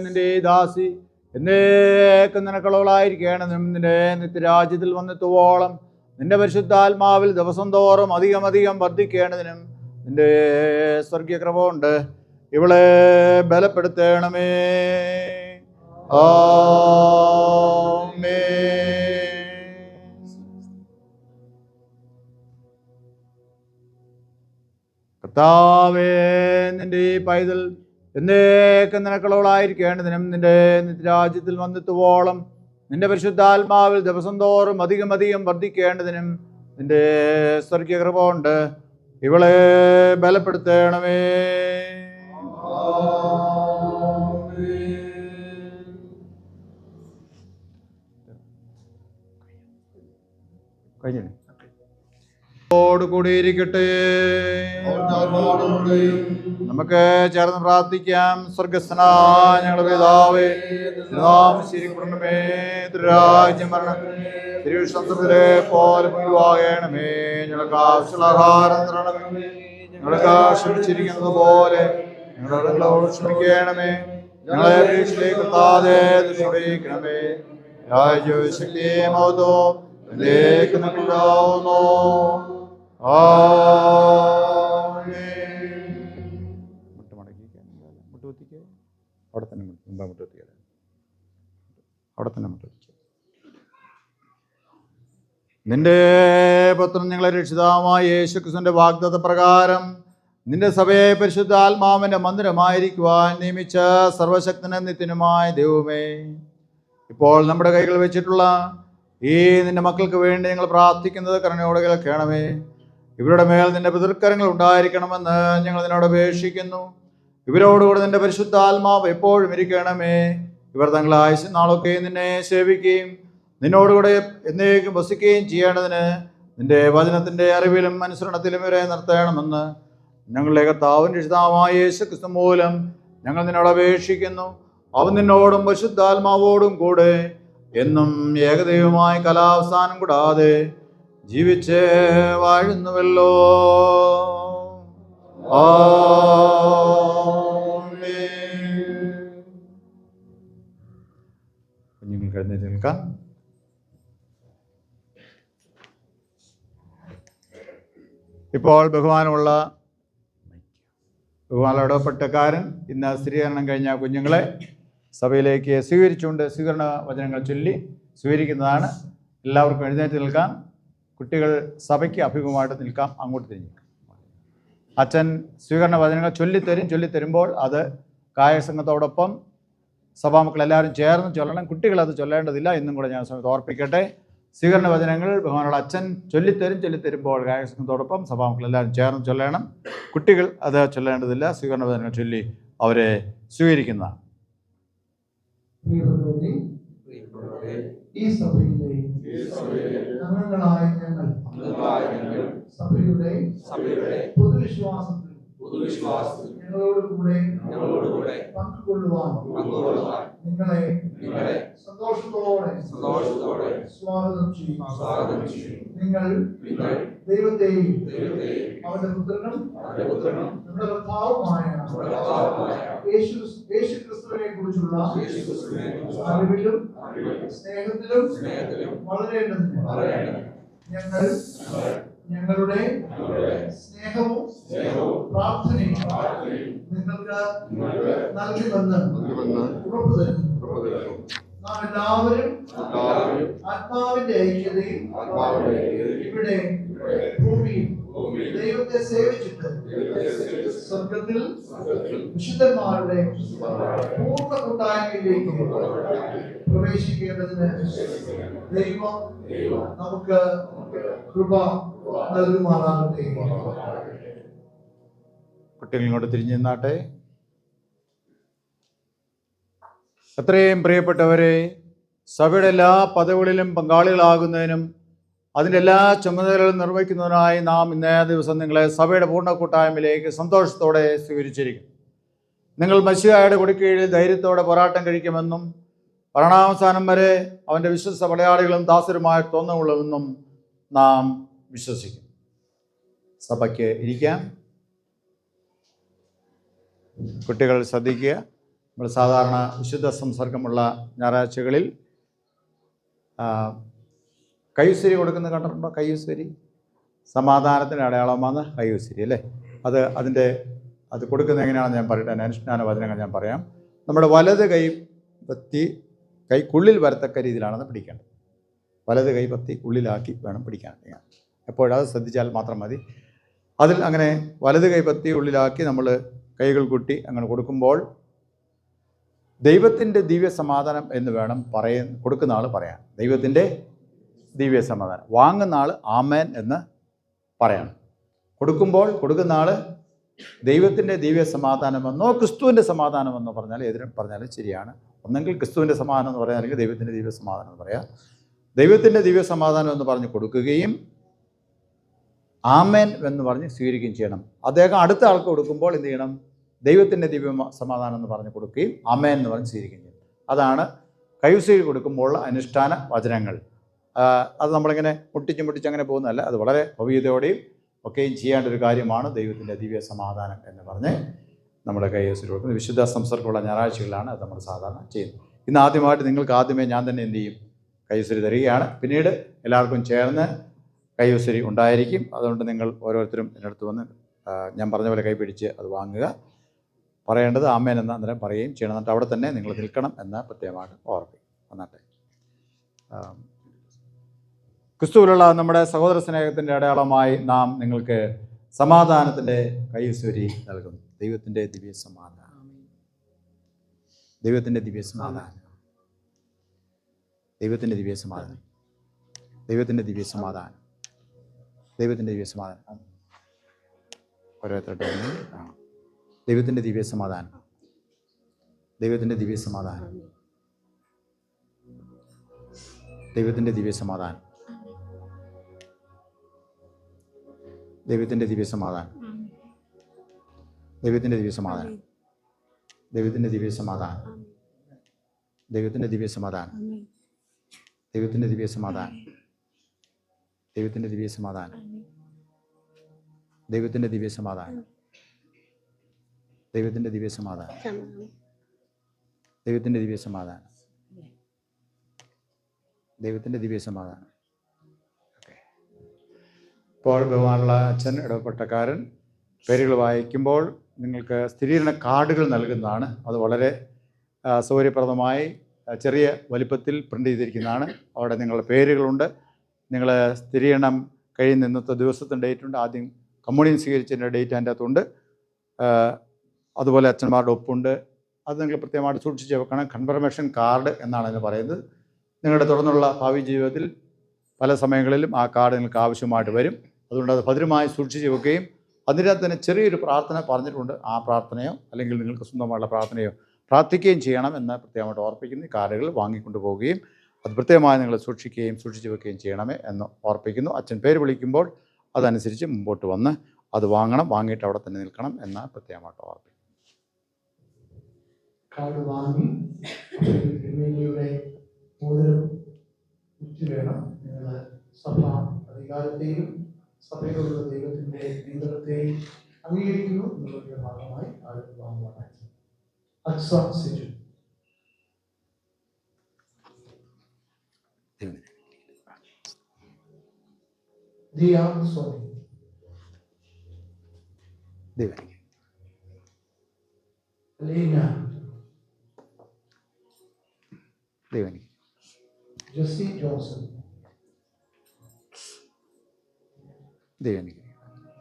നിന്റെ ദാസി എന്നേക്കും നിനക്കുള്ളവളായിരിക്കേണ്ടതിനും നിന്റെ നിത്യരാജ്യത്തിൽ വന്നെത്തുവോളം നിന്റെ പരിശുദ്ധാത്മാവിൽ ദിവസം തോറും അധികമധികം വർദ്ധിക്കേണ്ടതിനും നിന്റെ സ്വർഗീയ കൃപ കൊണ്ട് ഇവളെ ബലപ്പെടുത്തേണമേ. കർത്താവേ, നിന്റെ പൈതൽ എന്നേക്കും നിനക്കുള്ളവളായിരിക്കേണ്ടതിനും നിന്റെ നിത്യരാജ്യത്തിൽ വന്നെത്തുവോളം നിന്റെ പരിശുദ്ധാത്മാവിൽ ദിവസം തോറും അധികം അധികം വർദ്ധിക്കേണ്ടതിനും നിന്റെ സ്വർഗീയ കൃപ കൊണ്ട് ഇവളെ ബലപ്പെടുത്തണമേ. കഴിഞ്ഞു കൂടിയിരിക്കട്ടെ. നമുക്ക് ചേർന്ന് പ്രാർത്ഥിക്കാം. സ്വർഗസ്ഥനായ ഞങ്ങളുടെ പിതാവേ, നാമം ശരിപ്പെടണമേ, തിരുരാജ്യം വരണമേ, തിരുസംസത്തിലെ പോലെ മുഴുവാകണമേ. ഞങ്ങൾക്ക് ആവശ്യമുള്ള ആഹാരം തരണമേ, ഞങ്ങൾക്ക് ക്ഷമിച്ചിരിക്കുന്നത് പോലെ ഞങ്ങളോട് ക്ഷമിക്കണമേ. ഞങ്ങളെ പരീക്ഷയിലേക്ക് എത്താതെ ദുഷ്ടീകരണമേ. രാജ്യവും ശക്തിയും മഹത്വവും എന്നേക്ക് നിനക്കുള്ളതാകുന്നു. അവിടെ തന്നെ നിന്റെ പുത്രൻ ഞങ്ങളെ രക്ഷിതാവായ യേശുക്രിസ്തുവിന്റെ വാഗ്ദത്ത പ്രകാരം നിന്റെ സഭയെ പരിശുദ്ധാത്മാവിന്റെ മന്ദിരമായിരിക്കുവാൻ നിയമിച്ച സർവശക്തനും നിത്യനുമായ ദൈവമേ, ഇപ്പോൾ നമ്മുടെ കൈകൾ വെച്ചിട്ടുള്ള ഈ നിന്റെ മക്കൾക്ക് വേണ്ടി ഞങ്ങൾ പ്രാർത്ഥിക്കുന്നത് കരുണയോടെ കേൾക്കണമേ. ഇവരുടെ മേൽ നിന്റെ പിതൃക്കരങ്ങൾ ഉണ്ടായിരിക്കണമെന്ന് ഞങ്ങൾ നിന്നോട് അപേക്ഷിക്കുന്നു. ഇവരോടുകൂടെ നിന്റെ പരിശുദ്ധാത്മാവ് എപ്പോഴും ഇരിക്കണമേ. ഇവർ തങ്ങളുടെ ആയുസ് നാളൊക്കെ നിന്നെ സേവിക്കുകയും നിന്നോടുകൂടെ എന്നേക്കും വസിക്കുകയും ചെയ്യേണ്ടതിന് നിന്റെ വചനത്തിന്റെ അറിവിലും അനുസരണത്തിലും ഇവരെ നിർത്തണമെന്ന് ഞങ്ങളുടെ കർത്താവിൻ രക്ഷിതാവായ യേശുക്രിസ്തു മൂലം ഞങ്ങൾ നിന്നോട് അപേക്ഷിക്കുന്നു. അവൻ നിന്നോടും പരിശുദ്ധാത്മാവോടും കൂടെ എന്നും ഏകദൈവമായ കലാവസാനം കൂടാതെ ജീവിച്ച് വാഴുന്നുവല്ലോ. കുഞ്ഞുങ്ങൾക്ക് എഴുന്നേറ്റ് നിൽക്കാം. ഇപ്പോൾ ബഹുമാനമുള്ള ഇടപെട്ടക്കാരൻ ഇന്ന് സ്ഥിരീകരണം കഴിഞ്ഞ കുഞ്ഞുങ്ങളെ സഭയിലേക്ക് സ്വീകരിച്ചുകൊണ്ട് സ്വീകരണ വചനങ്ങൾ ചൊല്ലി സ്വീകരിക്കുന്നതാണ്. എല്ലാവർക്കും എഴുന്നേറ്റ് നിൽക്കാം. കുട്ടികൾ സഭയ്ക്ക് അഭിമുഖമായിട്ട് നിൽക്കാം. അങ്ങോട്ട് തിരിഞ്ഞു അച്ഛൻ സ്വീകരണ വചനങ്ങൾ ചൊല്ലിത്തരുമ്പോൾ അത് കായസംഘത്തോടൊപ്പം സഭാമക്കൾ എല്ലാവരും ചേർന്ന് ചൊല്ലണം. കുട്ടികൾ അത് ചൊല്ലേണ്ടതില്ല എന്നും കൂടെ ഞാൻ സമയത്ത് ഓർപ്പിക്കട്ടെ. സ്വീകരണ വചനങ്ങൾ ബഹുമാനുള്ള അച്ഛൻ ചൊല്ലിത്തരുമ്പോൾ കായസംഘത്തോടൊപ്പം സഭാമക്കൾ എല്ലാവരും ചേർന്ന് ചൊല്ലണം. കുട്ടികൾ അത് ചൊല്ലേണ്ടതില്ല. സ്വീകരണ വചനങ്ങൾ ചൊല്ലി അവരെ സ്വീകരിക്കുന്നതാണ്. ഈ സഭയിലെ അംഗങ്ങളായ ഞങ്ങൾ സഭയുടെ പൊതുവിശ്വാസത്തിൽ ഞങ്ങളോടുകൂടെ പങ്കുകൊള്ളുവാൻ നിങ്ങളെ സന്തോഷത്തോടെ സ്വാഗതം ചെയ്യും. നിങ്ങൾ ദൈവത്തെയും അവന്റെ പുത്രനും നമ്മുടെ കർത്താവുമായ യേശുക്രിസ്തുവിനെ കുറിച്ചുള്ള അറിവിലും സ്നേഹത്തിലും വളരേണ്ടതിന് ഞങ്ങൾ ഞങ്ങളുടെ സ്നേഹവും പ്രാർത്ഥനയും നിങ്ങൾക്ക് നൽകുമെന്ന് ഉറപ്പു തരുന്നു. നാം എല്ലാവരും ആത്മാവിന്റെ ഐക്യതയിൽ ഇവിടെ ഭൂമിയിൽ ദൈവത്തെ സേവിച്ചിട്ട് സ്വർഗത്തിൽ വിശുദ്ധന്മാരുടെ പൂർണ്ണ കൂട്ടായ്മയിലേക്ക് പ്രവേശിക്കേണ്ടതിന് ദൈവം നമുക്ക് കൃപ നൽകുമാറാകട്ടെ. കുട്ടികൾ ഇങ്ങോട്ട് തിരിഞ്ഞു നിന്നാട്ടെ. എത്രയും പ്രിയപ്പെട്ടവരെ, സഭയുടെ എല്ലാ പദവികളിലും പങ്കാളികളാകുന്നതിനും അതിൻ്റെ എല്ലാ ചുമതലകളും നിർവഹിക്കുന്നതിനായി നാം ഇന്നേ ദിവസം നിങ്ങളെ സഭയുടെ പൂർണ്ണ കൂട്ടായ്മയിലേക്ക് സന്തോഷത്തോടെ സ്വീകരിച്ചിരിക്കും. നിങ്ങൾ മശിഹായുടെ കൊടിക്കീഴിൽ ധൈര്യത്തോടെ പോരാട്ടം കഴിക്കുമെന്നും മരണാവസാനം വരെ അവൻ്റെ വിശ്വസ്ത പടയാളികളും ദാസരുമായി തോന്നുകൊള്ളുമെന്നും നാം വിശ്വസിക്കും. സഭയ്ക്ക് ഇരിക്കാം. കുട്ടികൾ ശ്രദ്ധിക്കുക. നമ്മൾ സാധാരണ വിശുദ്ധ സംസർഗമുള്ള ഞായറാഴ്ചകളിൽ കയ്യുസരി കൊടുക്കുന്നത് കണ്ടിട്ടുണ്ടോ? കയ്യുസരി സമാധാനത്തിൻ്റെ അടയാളമാണ് കയ്യുസരി അല്ലേ? അത് കൊടുക്കുന്നത് എങ്ങനെയാണെന്ന് ഞാൻ പറയട്ടെ. അനുഷ്ഠാന വചനങ്ങൾ ഞാൻ പറയാം. നമ്മുടെ വലത് കൈ പത്തി കൈക്കുള്ളിൽ വരത്തക്ക രീതിയിലാണെന്ന് പിടിക്കേണ്ടത്. വലത് കൈ പത്തി ഉള്ളിലാക്കി വേണം പിടിക്കാൻ. എപ്പോഴത് ശ്രദ്ധിച്ചാൽ മാത്രം മതി. അതിൽ അങ്ങനെ വലത് കൈ പത്തി ഉള്ളിലാക്കി നമ്മൾ കൈകൾ കൂട്ടി അങ്ങനെ കൊടുക്കുമ്പോൾ ദൈവത്തിൻ്റെ ദിവ്യ സമാധാനം എന്ന് വേണം കൊടുക്കുന്ന ആൾ പറയാൻ. ദൈവത്തിൻ്റെ ദിവ്യ സമാധാനം. വാങ്ങുന്ന ആൾ ആമേൻ എന്ന് പറയണം. കൊടുക്കുന്ന ആൾ ദൈവത്തിൻ്റെ ദിവ്യ സമാധാനമെന്നോ ക്രിസ്തുവിൻ്റെ സമാധാനമെന്നോ പറഞ്ഞാൽ എതിരും പറഞ്ഞാലും ശരിയാണ്. ഒന്നെങ്കിൽ ക്രിസ്തുവിൻ്റെ സമാധാനം എന്ന് പറയാം, അല്ലെങ്കിൽ ദൈവത്തിൻ്റെ ദിവ്യ സമാധാനം എന്ന് പറയാം. ദൈവത്തിൻ്റെ ദിവ്യ സമാധാനം എന്ന് പറഞ്ഞ് കൊടുക്കുകയും ആമേൻ എന്ന് പറഞ്ഞ് സ്വീകരിക്കുകയും ചെയ്യണം. അദ്ദേഹം അടുത്ത ആൾക്ക് കൊടുക്കുമ്പോൾ എന്ത് ചെയ്യണം? ദൈവത്തിൻ്റെ ദിവ്യ സമാധാനം എന്ന് പറഞ്ഞ് കൊടുക്കുകയും ആമേൻ എന്ന് പറഞ്ഞ് സ്വീകരിക്കുകയും ചെയ്യണം. അതാണ് കൈവശയിൽ കൊടുക്കുമ്പോഴുള്ള അനുഷ്ഠാന വചനങ്ങൾ. അത് നമ്മളിങ്ങനെ മുട്ടിച്ചങ്ങനെ പോകുന്നതല്ല. അത് വളരെ ഭവ്യതയോടെയും ഒക്കെയും ചെയ്യേണ്ട ഒരു കാര്യമാണ്. ദൈവത്തിൻ്റെ ദിവ്യ സമാധാനം എന്ന് പറഞ്ഞ് നമ്മുടെ കൈവശയിൽ കൊടുക്കുന്നത് വിശുദ്ധ സംസർഗമുള്ള ഞായറാഴ്ചകളിലാണ് അത് നമ്മൾ സാധാരണ ചെയ്യുന്നത്. ഇന്ന് ആദ്യമായിട്ട് നിങ്ങൾക്ക് ആദ്യമേ ഞാൻ തന്നെ എന്ത് ചെയ്യും? കൈവശരി തരികയാണ്. പിന്നീട് എല്ലാവർക്കും ചേർന്ന് കൈവശരി ഉണ്ടായിരിക്കും. അതുകൊണ്ട് നിങ്ങൾ ഓരോരുത്തരും എൻ്റെ അടുത്ത് വന്ന് ഞാൻ പറഞ്ഞ പോലെ കൈപിടിച്ച് അത് വാങ്ങുക. പറയേണ്ടത് ആമേൻ എന്ന അന്നേരം പറയുകയും ചെയ്യണം. എന്നിട്ട് അവിടെ തന്നെ നിങ്ങൾ നിൽക്കണം എന്ന് പ്രത്യേകമായിട്ട് ഓർക്കും. വന്നാട്ടെ. ക്രിസ്തുവിലുള്ള നമ്മുടെ സഹോദര സ്നേഹത്തിൻ്റെ അടയാളമായി നാം നിങ്ങൾക്ക് സമാധാനത്തിൻ്റെ കൈവശരി നൽകുന്നു. ദൈവത്തിൻ്റെ ദിവ്യ സമാധാനം. ദൈവത്തിൻ്റെ ദിവ്യ സമാധാനം. ദൈവത്തിൻ്റെ ദിവ്യ സമാധാനം. ദൈവത്തിൻ്റെ ദിവ്യ സമാധാനം. ദൈവത്തിൻ്റെ ദിവ്യ സമാധാനം. ഓരോരുത്തരുടെ ദൈവത്തിൻ്റെ ദിവ്യ സമാധാനം. ദൈവത്തിൻ്റെ ദിവ്യ സമാധാനം. ദൈവത്തിൻ്റെ ദിവ്യ സമാധാനം. ദൈവത്തിൻ്റെ ദിവ്യ സമാധാനം. ദൈവത്തിൻ്റെ ദിവ്യ സമാധാനം. ദൈവത്തിൻ്റെ ദിവ്യ സമാധാനം. ദൈവത്തിൻ്റെ ദിവ്യ സമാധാനം. ദൈവത്തിൻ്റെ ദിവ്യ സമാധാനം. ദൈവത്തിൻ്റെ ദിവ്യ സമാധാനം. ദൈവത്തിൻ്റെ ദിവ്യ സമാധാനം. ദൈവത്തിൻ്റെ ദിവ്യ സമാധാനം. ദൈവത്തിൻ്റെ ദിവ്യ സമാധാനം. ദൈവത്തിൻ്റെ ദിവ്യ സമാധാനം. ഓക്കെ. ഇപ്പോൾ ബഹുമാനുള്ള അച്ഛൻ ഇടപെട്ടക്കാരൻ പേരുകൾ വായിക്കുമ്പോൾ നിങ്ങൾക്ക് സ്ഥിരീകരണ കാർഡുകൾ നൽകുന്നതാണ്. അത് വളരെ സൗകര്യപ്രദമായി ചെറിയ വലിപ്പത്തിൽ പ്രിൻ്റ് ചെയ്തിരിക്കുന്നതാണ്. അവിടെ നിങ്ങളുടെ പേരുകളുണ്ട്. നിങ്ങൾ സ്ഥിരീകരണം കഴിയുന്ന ഇന്നത്തെ ദിവസത്തിൻ്റെ ഡേറ്റുണ്ട്. ആദ്യം കമ്മ്യൂണിയൻ സ്വീകരിച്ചതിൻ്റെ ഡേറ്റ് അതിൻ്റെ അകത്തുണ്ട്. അതുപോലെ അച്ഛന്മാരുടെ ഒപ്പുണ്ട്. അത് നിങ്ങൾ പ്രത്യേകമായിട്ട് സൂക്ഷിച്ച് വെക്കണം. കൺഫർമേഷൻ കാർഡ് എന്നാണ് അതിന് പറയുന്നത്. നിങ്ങളുടെ തുടർന്നുള്ള ഭാവി ജീവിതത്തിൽ പല സമയങ്ങളിലും ആ കാർഡ് നിങ്ങൾക്ക് ആവശ്യമായിട്ട് വരും. അതുകൊണ്ട് അത് ഭദ്രമായി സൂക്ഷിച്ച് വെക്കുകയും അതിനകത്ത് തന്നെ ചെറിയൊരു പ്രാർത്ഥന പറഞ്ഞിട്ടുണ്ട്. ആ പ്രാർത്ഥനയോ അല്ലെങ്കിൽ നിങ്ങൾക്ക് സ്വന്തമായുള്ള പ്രാർത്ഥനയോ പ്രാർത്ഥിക്കുകയും ചെയ്യണം എന്ന് പ്രത്യേകമായിട്ട് ഓർപ്പിക്കുന്നു. ഈ കാർഡുകൾ വാങ്ങിക്കൊണ്ടു പോവുകയും അത് പ്രത്യേകമായി നിങ്ങൾ സൂക്ഷിക്കുകയും സൂക്ഷിച്ച് വെക്കുകയും ചെയ്യണമേ എന്ന് ഓർപ്പിക്കുന്നു. അച്ഛൻ പേര് വിളിക്കുമ്പോൾ അതനുസരിച്ച് മുമ്പോട്ട് വന്ന് അത് വാങ്ങണം. വാങ്ങിയിട്ട് അവിടെ തന്നെ നിൽക്കണം എന്ന് പ്രത്യേകമായിട്ട് ഓർപ്പിക്കുന്നു. കാർഡ് വാങ്ങി മോതിരം വേണം. നിങ്ങൾ സഭാ അധികാരത്തെയും സഭയിലുള്ള ദൈവത്തിൻ്റെ നിയന്ത്രണത്തെയും അംഗീകരിക്കുന്നു എന്നുള്ളതിൻ്റെ ഭാഗമായി കാർഡ് വാങ്ങുവാനായി Aksa Siju. Diyan Soni. Leena. Jessy Johnson.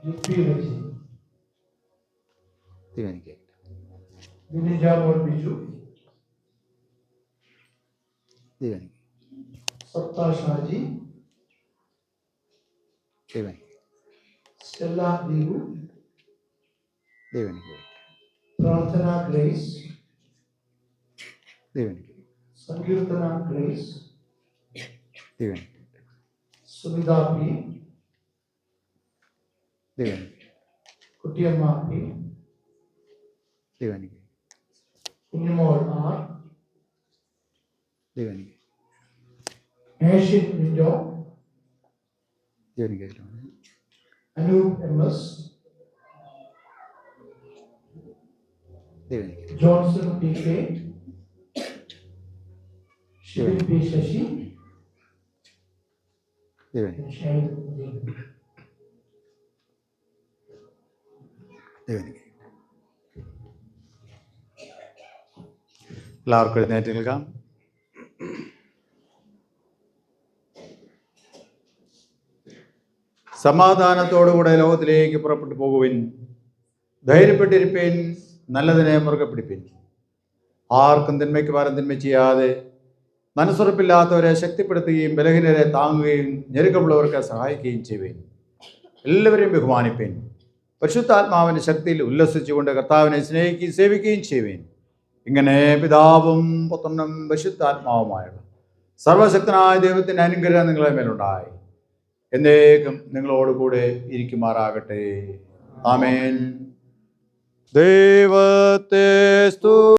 Jippy Reji. Vinija Mol Biju. Saptha Shaji. Stella Deepu. Prarthana Grace. Sankeerthana Grace. Sumitha P. Kuttiyamma P. Kunjumol R. മേഷിൻ വിൻഡോ. Anoop M S. Johnson P K. Shivan P Sasi. എല്ലാവർക്കും എഴുന്നേറ്റ് നിൽക്കാം. സമാധാനത്തോടുകൂടെ ലോകത്തിലേക്ക് പുറപ്പെട്ടു പോകുവിൻ. ധൈര്യപ്പെട്ടിരിപ്പീൻ. നല്ലതിനെ മുറുകെ പിടിപ്പിൻ. ആർക്കും തിന്മയ്ക്ക് പകരം തിന്മ ചെയ്യാതെ മനസ്സുറപ്പില്ലാത്തവരെ ശക്തിപ്പെടുത്തുകയും ബലഹീനരെ താങ്ങുകയും ഞെരുക്കമുള്ളവർക്ക് സഹായിക്കുകയും ചെയ്യുവേൻ. എല്ലാവരെയും ബഹുമാനിപ്പേൻ. പരിശുദ്ധാത്മാവിൻ്റെ ശക്തിയിൽ ഉല്ലസിച്ചുകൊണ്ട് കർത്താവിനെ സ്നേഹിക്കുകയും സേവിക്കുകയും ചെയ്യുവേൻ. ഇങ്ങനെ പിതാവും പുത്രനും പരിശുദ്ധാത്മാവുമായുള്ള സർവശക്തനായ ദൈവത്തിൻ്റെ അനുഗ്രഹം നിങ്ങളെ മേലുണ്ടായി എന്നേക്കും നിങ്ങളോടുകൂടെ ഇരിക്കുമാറാകട്ടെ. ആമേൻ. ദൈവത്തെ